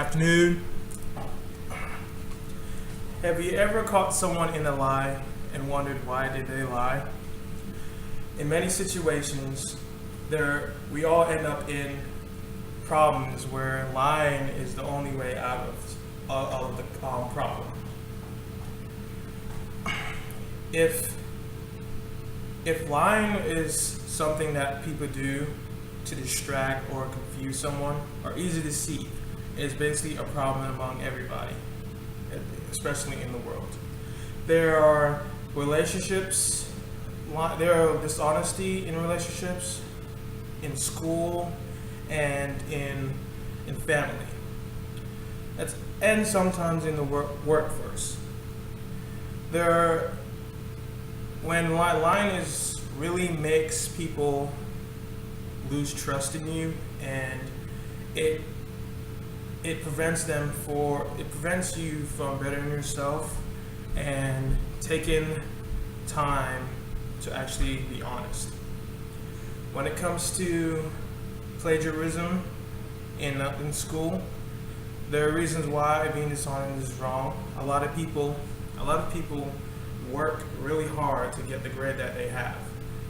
afternoon. Have you ever caught someone in a lie and wondered why did they lie? In many situations, we all end up in problems where lying is the only way out of the problem. If lying is something that people do to distract or confuse someone or easy to deceive, it's basically a problem among everybody, especially in the world. There are relationships, there are dishonesty in relationships, in school, and in family. And sometimes in the workforce. When lying really makes people lose trust in you, and it prevents you from bettering yourself and taking time to actually be honest. When it comes to plagiarism in school, there are reasons why being dishonest is wrong. A lot of people work really hard to get the grade that they have,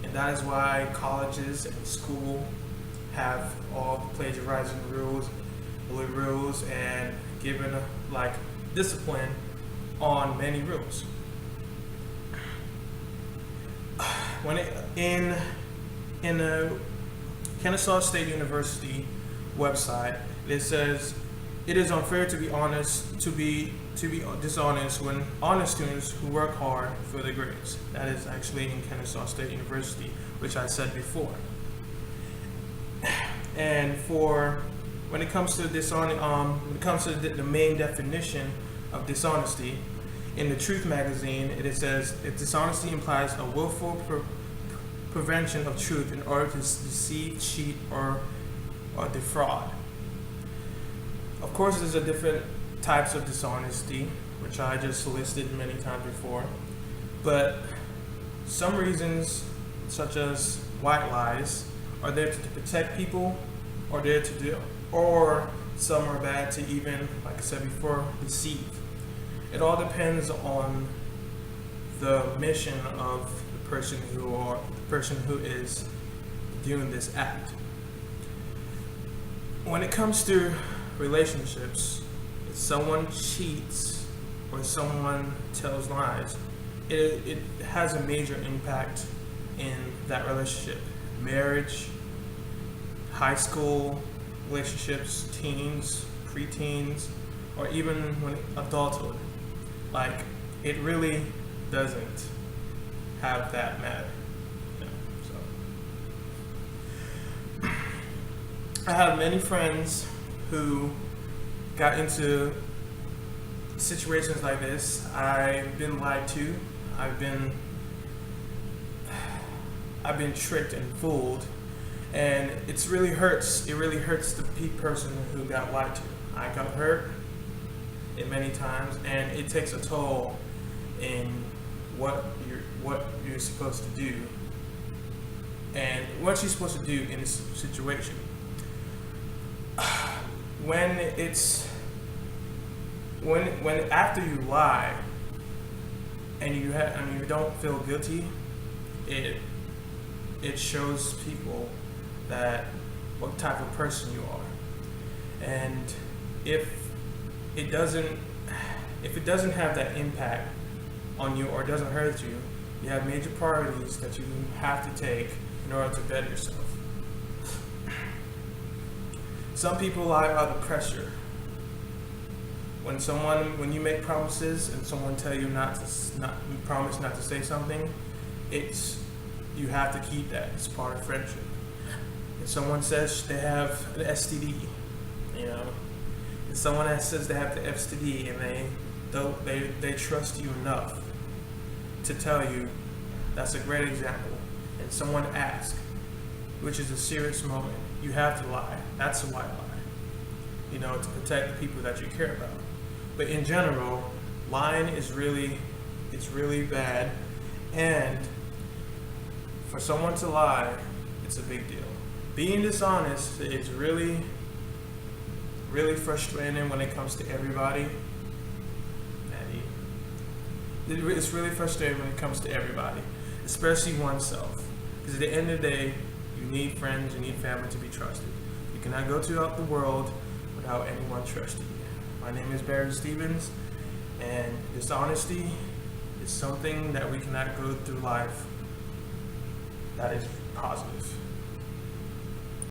and that is why colleges and school have all the plagiarizing rules, and given discipline on many rules. In the Kennesaw State University website, it says it is unfair to be dishonest when honest students who work hard for their grades. That is actually in Kennesaw State University, which I said before. And when it comes to the main definition of dishonesty, in the Truth magazine, it says if dishonesty implies a willful prevention of truth in order to deceive, cheat, or defraud. Of course, there's different types of dishonesty, which I just listed many times before. But some reasons, such as white lies, are there to protect people, or some are bad to even, like I said before, deceive. It all depends on the mission of the person who is doing this act. When it comes to relationships, if someone cheats or someone tells lies, it has a major impact in that relationship. Marriage, high school relationships, teens, preteens, or even when adulthood. It really doesn't have that matter. I have many friends who got into situations like this. I've been lied to. I've been tricked and fooled, and it really hurts the person who got lied to. I got hurt many times, and it takes a toll in what you're supposed to do and what you're supposed to do in this situation. When after you lie and you don't feel guilty, it shows people that what type of person you are. And if it doesn't have that impact on you or doesn't hurt you, you have major priorities that you have to take in order to better yourself. Some people lie out of pressure. When you make promises and someone tell you promise not to say something, you have to keep that. It's part of friendship. If someone says they have an STD, if someone that says they have the STD and they trust you enough to tell you, that's a great example. And someone asks, which is a serious moment, you have to lie. That's a white lie, to protect the people that you care about. But in general, lying is really bad, and for someone to lie, it's a big deal. Being dishonest is really really frustrating when it comes to everybody. It's really frustrating when it comes to everybody, especially oneself. Because at the end of the day, you need friends, you need family to be trusted. You cannot go throughout the world without anyone trusting you. My name is Barry Stevens, and dishonesty is something that we cannot go through life that is positive.